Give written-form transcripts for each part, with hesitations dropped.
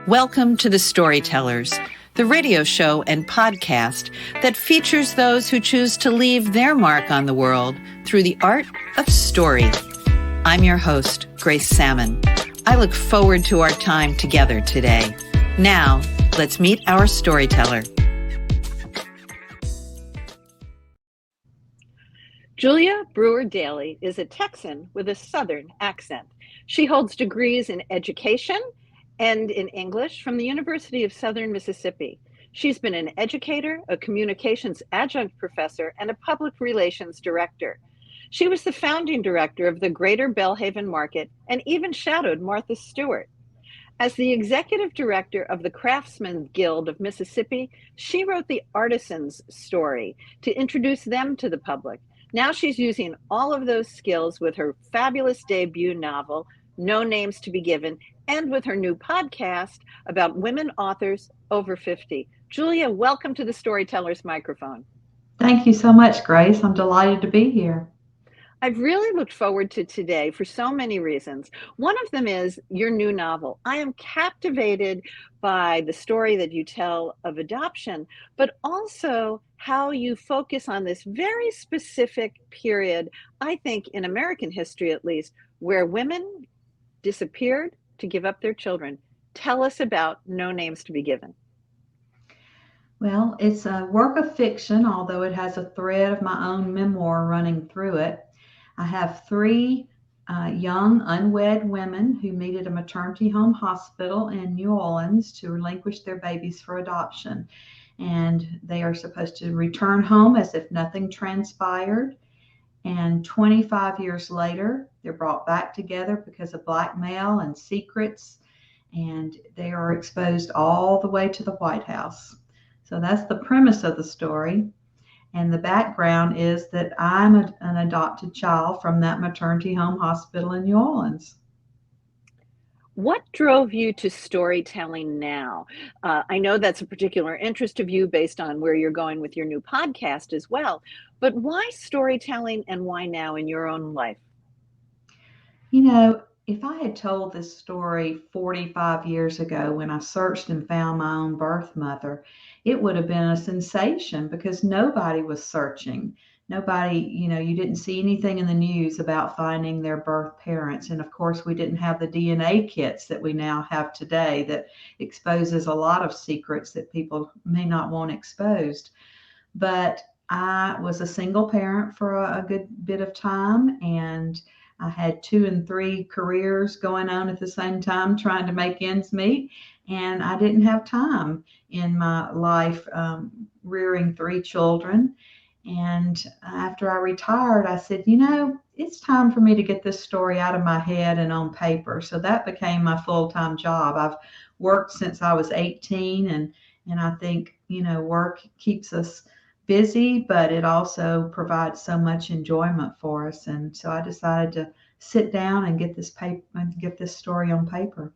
Welcome to The Storytellers, the radio show and podcast that features those who choose to leave their mark on the world through the art of story. I'm your host, Grace Salmon. I look forward to our time together today. Now, let's meet our storyteller. Julia Brewer Daily is a Texan with a Southern accent. She holds degrees in education and in English from the University of Southern Mississippi. She's been an educator, a Communications Adjunct Professor, and a Public Relations Director. She was the founding director of the Greater Belhaven Market and even shadowed Martha Stewart. As the executive director of the Craftsmen Guild of Mississippi, she wrote the artisans story to introduce them to the public. Now she's using all of those skills with her fabulous debut novel, No Names to Be Given, and with her new podcast about women authors over 50. Julia, welcome to the Storyteller's Microphone. Thank you so much, Grace. I'm delighted to be here. I've really looked forward to today for so many reasons. One of them is your new novel. I am captivated by the story that you tell of adoption, but also how you focus on this very specific period, I think in American history at least, where women disappeared to give up their children. Tell us about No Names to Be Given. Well, it's a work of fiction, although it has a thread of my own memoir running through it. I have three young unwed women who meet at a maternity home hospital in New Orleans to relinquish their babies for adoption. And they are supposed to return home as if nothing transpired. And 25 years later, they're brought back together because of blackmail and secrets, and they are exposed all the way to the White House. So that's the premise of the story. And the background is that I'm an adopted child from that maternity home hospital in New Orleans. What drove you to storytelling now? I know that's a particular interest of you based on where you're going with your new podcast as well, but why storytelling and why now in your own life? You know, if I had told this story 45 years ago when I searched and found my own birth mother, it would have been a sensation because nobody was searching. Nobody, you didn't see anything in the news about finding their birth parents. And of course, we didn't have the DNA kits that we now have today that exposes a lot of secrets that people may not want exposed. But I was a single parent for a good bit of time, and I had 2 and 3 careers going on at the same time, trying to make ends meet. And I didn't have time in my life rearing 3 children. And after I retired, I said, it's time for me to get this story out of my head and on paper. So that became my full-time job. I've worked since I was 18, and I think, work keeps us busy, but it also provides so much enjoyment for us. And so I decided to sit down and get this story on paper.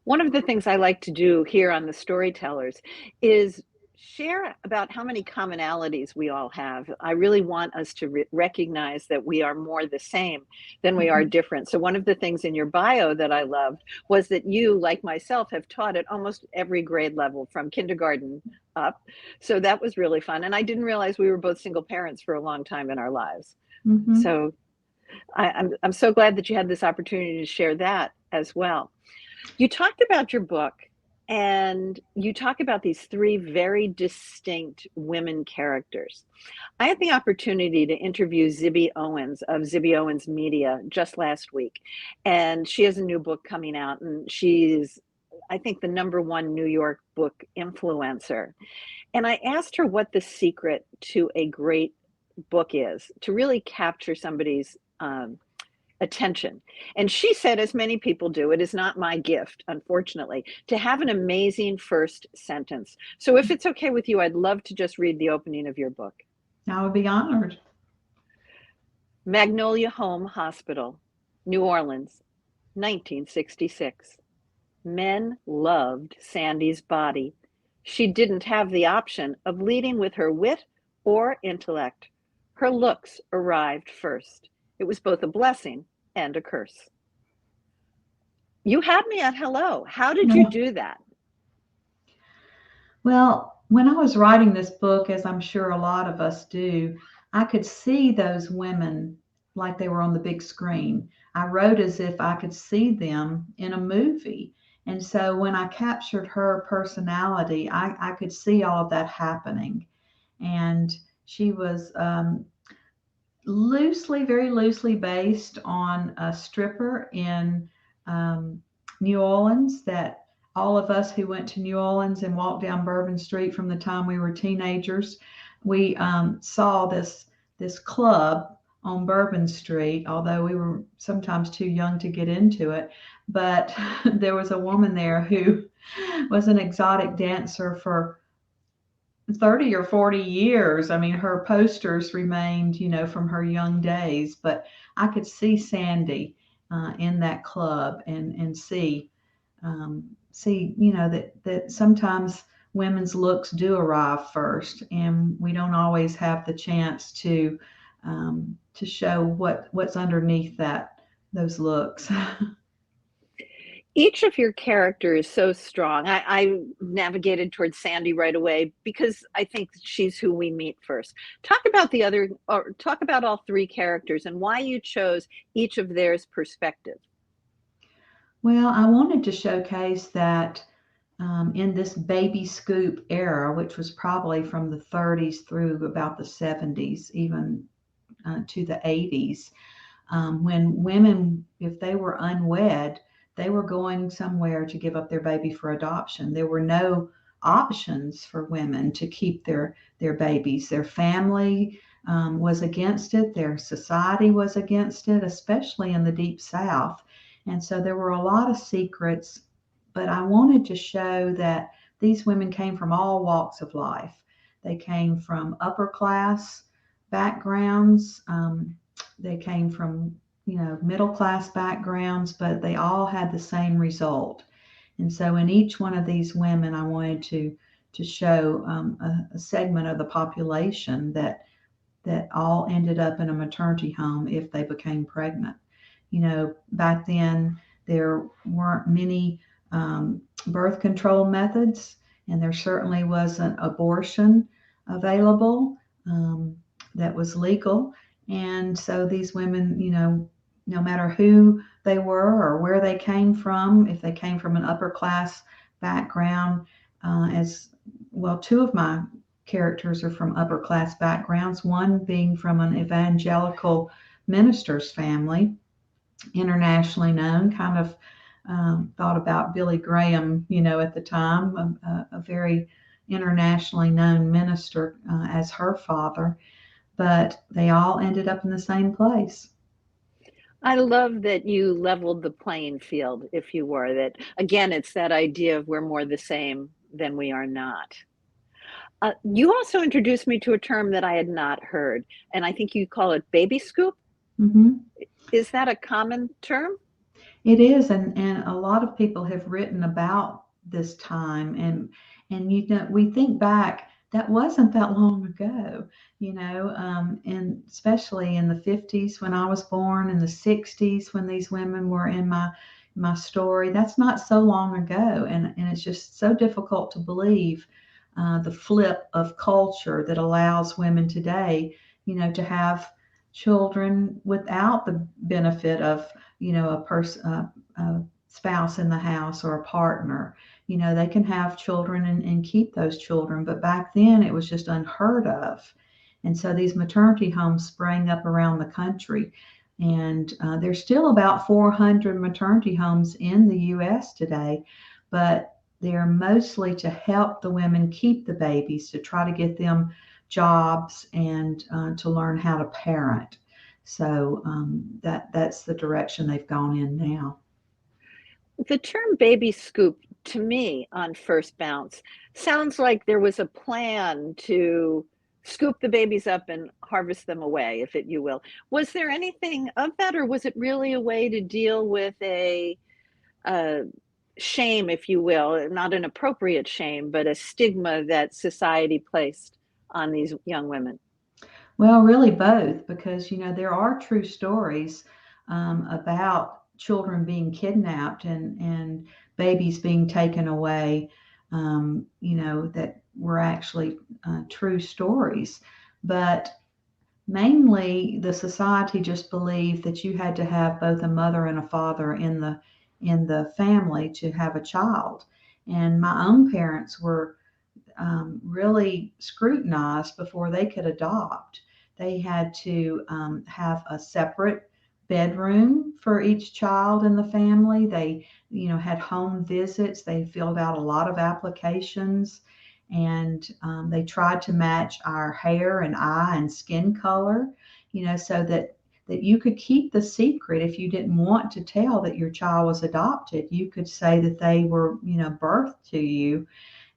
One of the things I like to do here on the Storytellers is share about how many commonalities we all have. I really want us to recognize that we are more the same than we are different. So one of the things in your bio that I loved was that you, like myself, have taught at almost every grade level from kindergarten up. So that was really fun. And I didn't realize we were both single parents for a long time in our lives. Mm-hmm. So I'm so glad that you had this opportunity to share that as well. You talked about your book, and you talk about these 3 very distinct women characters. I had the opportunity to interview Zibby Owens of Zibby Owens Media just last week, and she has a new book coming out, and she's, I think, the #1 New York book influencer. And I asked her what the secret to a great book is, to really capture somebody's attention. And she said, as many people do, it is not my gift, unfortunately, to have an amazing first sentence. So if it's okay with you, I'd love to just read the opening of your book. I would be honored. Magnolia Home Hospital, New Orleans, 1966. Men loved Sandy's body. She didn't have the option of leading with her wit or intellect. Her looks arrived first. It was both a blessing and a curse. You had me at hello. How did you do that? Well, when I was writing this book, as I'm sure a lot of us do, I could see those women like they were on the big screen. I wrote as if I could see them in a movie. And so when I captured her personality, I could see all of that happening. And she was very loosely based on a stripper in um, New Orleans that all of us who went to New Orleans and walked down Bourbon Street from the time we were teenagers, we saw this club on Bourbon Street, although we were sometimes too young to get into it. But there was a woman there who was an exotic dancer for 30 or 40 years. I mean, her posters remained, from her young days, but I could see Sandy in that club and see, that sometimes women's looks do arrive first, and we don't always have the chance to show what's underneath those looks. Each of your characters is so strong. I navigated towards Sandy right away because I think she's who we meet first. Talk about the other, or talk about all three characters and why you chose each of theirs perspective. Well, I wanted to showcase that in this baby scoop era, which was probably from the 30s through about the 70s, even to the 80s, when women, if they were unwed, they were going somewhere to give up their baby for adoption. There were no options for women to keep their babies. Their family was against it. Their society was against it, especially in the Deep South. And so there were a lot of secrets, but I wanted to show that these women came from all walks of life. They came from upper class backgrounds. They came from middle class backgrounds, but they all had the same result. And so in each one of these women, I wanted to show a segment of the population that all ended up in a maternity home if they became pregnant. Back then there weren't many birth control methods, and there certainly wasn't abortion available that was legal. And so these women, no matter who they were or where they came from, if they came from an upper class background, as well, two of my characters are from upper class backgrounds, one being from an evangelical minister's family, internationally known, kind of thought about Billy Graham, at the time, a very internationally known minister as her father, but they all ended up in the same place. I love that you leveled the playing field, if you were, that again, it's that idea of we're more the same than we are not. You also introduced me to a term that I had not heard, and I think you call it baby scoop. Mm-hmm. Is that a common term? It is, and a lot of people have written about this time, and we think back, that wasn't that long ago, and especially in the 50s when I was born, in the 60s when these women were in my story. That's not so long ago, and it's just so difficult to believe the flip of culture that allows women today, to have children without the benefit of a spouse in the house or a partner. They can have children and keep those children, but back then it was just unheard of. And so these maternity homes sprang up around the country, and there's still about 400 maternity homes in the U.S. today, but they're mostly to help the women keep the babies, to try to get them jobs and to learn how to parent. So that's the direction they've gone in now. The term baby scoop, to me, on first bounce, sounds like there was a plan to scoop the babies up and harvest them away, if you will. Was there anything of that, or was it really a way to deal with a shame, if you will, not an appropriate shame, but a stigma that society placed on these young women? Well, really both, because there are true stories about children being kidnapped and babies being taken away, that were actually true stories. But mainly, the society just believed that you had to have both a mother and a father in the family to have a child. And my own parents were really scrutinized before they could adopt. They had to have a separate bedroom for each child in the family. They, had home visits. They filled out a lot of applications, and they tried to match our hair and eye and skin color, so that you could keep the secret. If you didn't want to tell that your child was adopted, you could say that they were, birthed to you.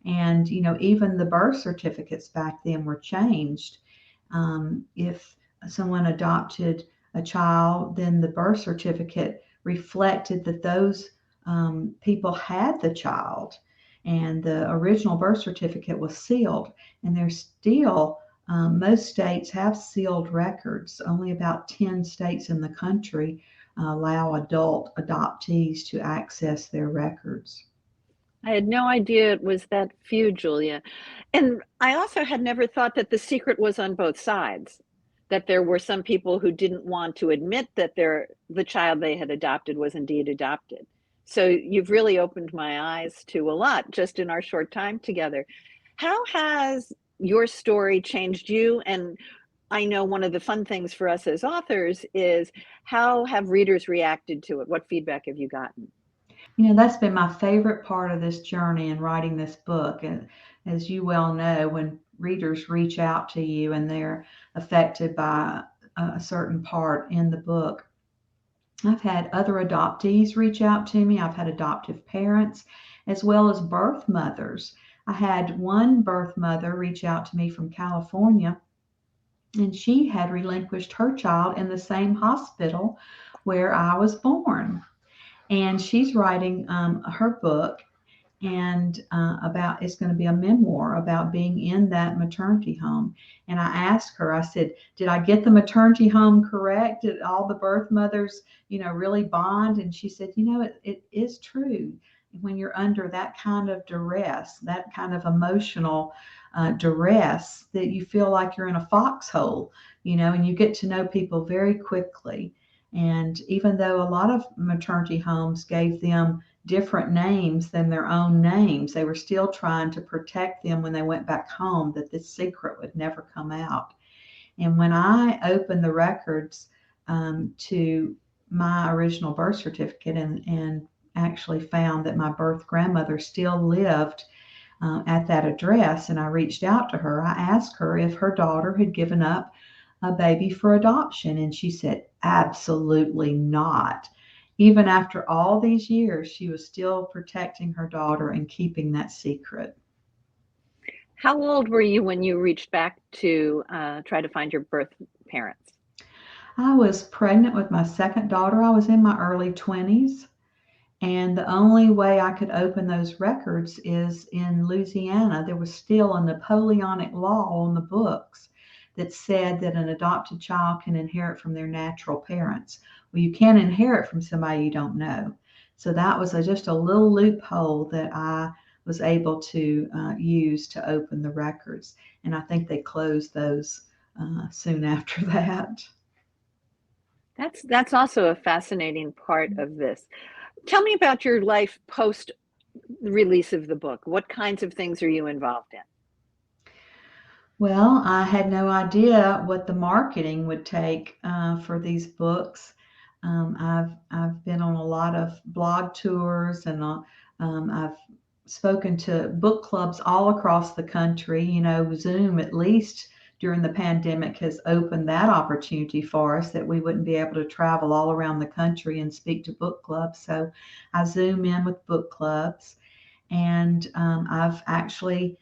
And, even the birth certificates back then were changed. If someone adopted a child, then the birth certificate reflected that those people had the child. And the original birth certificate was sealed. And there's still, most states have sealed records. Only about 10 states in the country allow adult adoptees to access their records. I had no idea it was that few, Julia. And I also had never thought that the secret was on both sides, that there were some people who didn't want to admit that the child they had adopted was indeed adopted. So you've really opened my eyes to a lot just in our short time together. How has your story changed you? And I know one of the fun things for us as authors is, how have readers reacted to it? What feedback have you gotten? That's been my favorite part of this journey in writing this book. And as you well know, when readers reach out to you and they're affected by a certain part in the book, I've had other adoptees reach out to me. I've had adoptive parents as well as birth mothers. I had one birth mother reach out to me from California, and she had relinquished her child in the same hospital where I was born. And she's writing her book, and about it's going to be a memoir about being in that maternity home. And I asked her, I said, did I get the maternity home correct? Did all the birth mothers, really bond? And she said, it is true. When you're under that kind of duress, that kind of emotional duress, that you feel like you're in a foxhole, and you get to know people very quickly. And even though a lot of maternity homes gave them different names than their own names, they were still trying to protect them when they went back home, that this secret would never come out. And when I opened the records to my original birth certificate, and actually found that my birth grandmother still lived at that address, and I reached out to her, I asked her if her daughter had given up a baby for adoption. And she said, absolutely not. Even after all these years, she was still protecting her daughter and keeping that secret. How old were you when you reached back to try to find your birth parents? I was pregnant with my second daughter. I was in my early 20s. And the only way I could open those records is in Louisiana. There was still a Napoleonic law on the books that said that an adopted child can inherit from their natural parents. Well, you can't inherit from somebody you don't know. So that was just a little loophole that I was able to use to open the records. And I think they closed those soon after that. That's also a fascinating part of this. Tell me about your life post release of the book. What kinds of things are you involved in? Well, I had no idea what the marketing would take for these books. I've been on a lot of blog tours, and I've spoken to book clubs all across the country. Zoom, at least during the pandemic, has opened that opportunity for us, that we wouldn't be able to travel all around the country and speak to book clubs. So I Zoom in with book clubs, and I've actually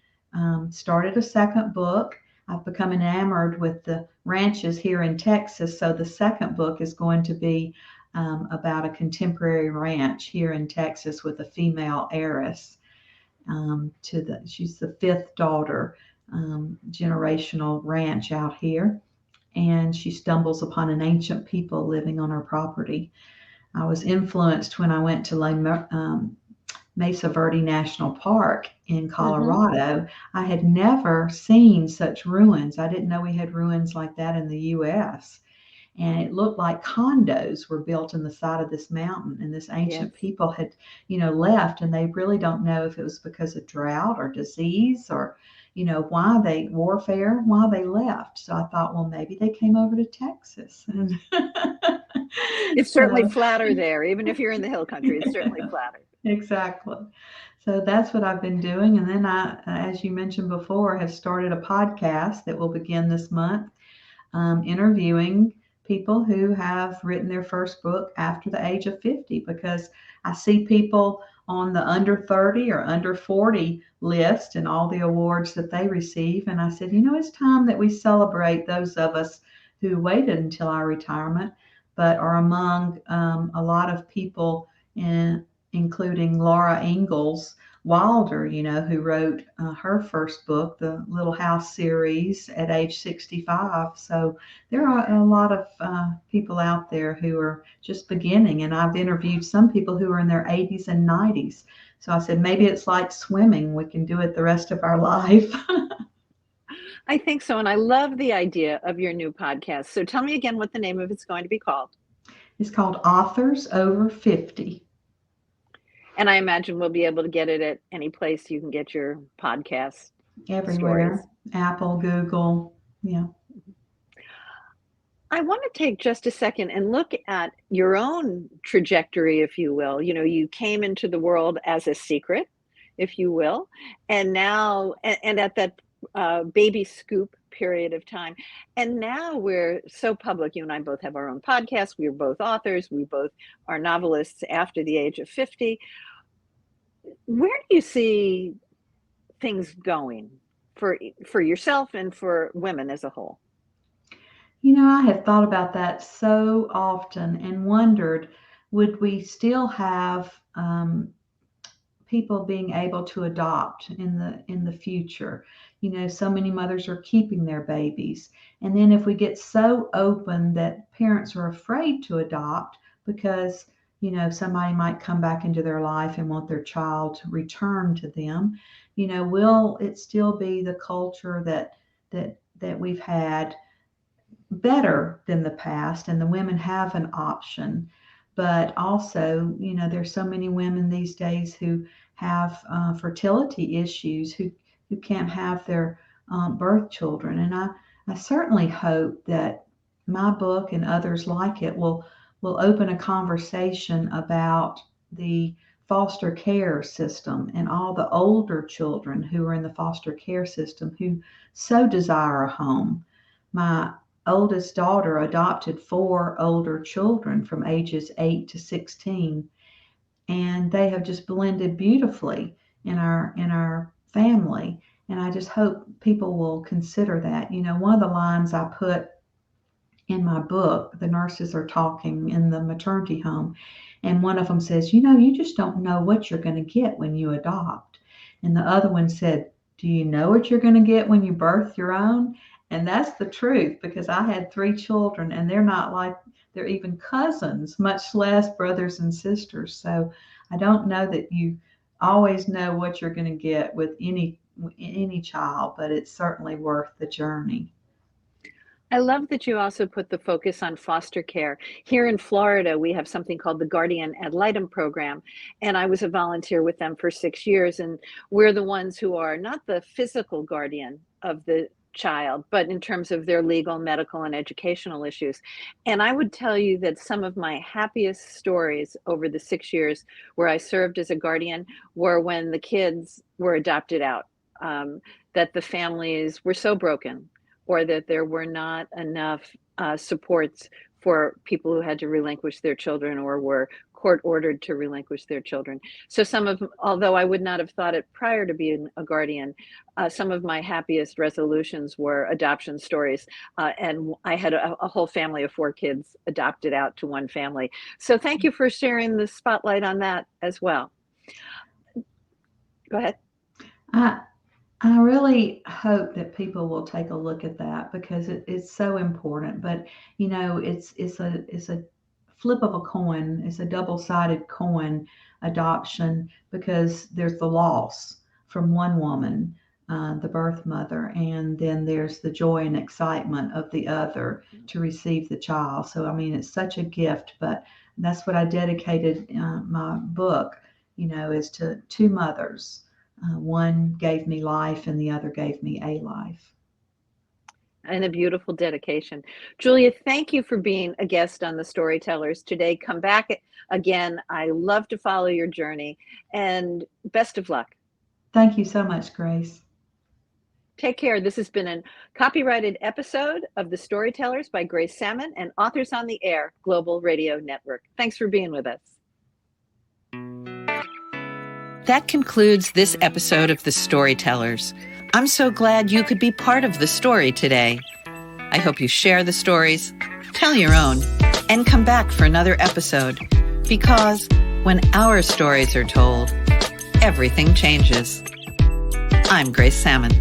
started a second book. I've become enamored with the ranches here in Texas, so the second book is going to be about a contemporary ranch here in Texas with a female heiress. She's the fifth daughter, generational ranch out here, and she stumbles upon an ancient people living on her property. I was influenced when I went to Mesa Verde National Park in Hmm. Colorado. I had never seen such ruins. I didn't know we had ruins like that in the U.S. And it looked like condos were built in the side of this mountain. And this Yes. ancient people had, left, and they really don't know if it was because of drought or disease or, why they left. So I thought, well, maybe they came over to Texas. And It's certainly so, flatter there. Even if you're in the hill country, it's certainly flatter. exactly. So that's what I've been doing. And then as you mentioned before, have started a podcast that will begin this month, interviewing people who have written their first book after the age of 50, because I see people on the under 30 or under 40 list and all the awards that they receive. And I said, it's time that we celebrate those of us who waited until our retirement, but are among a lot of people, including Laura Ingalls Wilder, who wrote her first book, the Little House series, at age 65. So there are a lot of people out there who are just beginning, and I've interviewed some people who are in their 80s and 90s. So I said, maybe it's like swimming, we can do it the rest of our life. I think so. And I love the idea of your new podcast. So tell me again what the name of it's going to be called. It's called Authors Over 50. And I imagine we'll be able to get it at any place you can get your podcast stories. Everywhere. Apple, Google. Yeah. I want to take just a second and look at your own trajectory, if you will. You came into the world as a secret, if you will, and now, and at that baby scoop period of time. And now we're so public. You and I both have our own podcasts. We are both authors. We both are novelists after the age of 50. Where do you see things going for yourself and for women as a whole? I have thought about that so often and wondered, would we still have people being able to adopt in the future? So many mothers are keeping their babies, and then if we get so open that parents are afraid to adopt because somebody might come back into their life and want their child to return to them, will it still be the culture that we've had, better than the past, and the women have an option? But also, there's so many women these days who have fertility issues, who can't have their birth children. And I certainly hope that my book and others like it will open a conversation about the foster care system and all the older children who are in the foster care system who so desire a home. My oldest daughter adopted four older children from ages 8 to 16, and they have just blended beautifully in our family. And I just hope people will consider that. One of the lines I put in my book, the nurses are talking in the maternity home, and one of them says, you just don't know what you're going to get when you adopt. And the other one said, do you know what you're going to get when you birth your own? And that's the truth, because I had three children, and they're not like, they're even cousins, much less brothers and sisters. So I don't know that you always know what you're going to get with any child, but it's certainly worth the journey. I love that you also put the focus on foster care. Here in Florida, we have something called the Guardian Ad Litem program, and I was a volunteer with them for 6 years. And we're the ones who are not the physical guardian of the child, but in terms of their legal, medical, and educational issues. And I would tell you that some of my happiest stories over the 6 years where I served as a guardian were when the kids were adopted out, that the families were so broken, or that there were not enough supports for people who had to relinquish their children or were court ordered to relinquish their children. So although I would not have thought it prior to being a guardian, some of my happiest resolutions were adoption stories. And I had a whole family of four kids adopted out to one family. So thank you for sharing the spotlight on that as well. Go ahead. I I really hope that people will take a look at that, because it's so important. But it's a flip of a coin. It's a double-sided coin, adoption, because there's the loss from one woman, the birth mother, and then there's the joy and excitement of the other to receive the child. So, I mean, it's such a gift, but that's what I dedicated my book, is to two mothers. One gave me life and the other gave me a life. And a beautiful dedication. Julia, thank you for being a guest on the Storytellers today. Come back again. I love to follow your journey, and best of luck. Thank you so much, Grace. Take care. This has been a copyrighted episode of The Storytellers by Grace Salmon and Authors on the Air Global Radio Network. Thanks for being with us. That concludes this episode of The Storytellers. I'm so glad you could be part of the story today. I hope you share the stories, tell your own, and come back for another episode, because when our stories are told, everything changes. I'm Grace Salmon.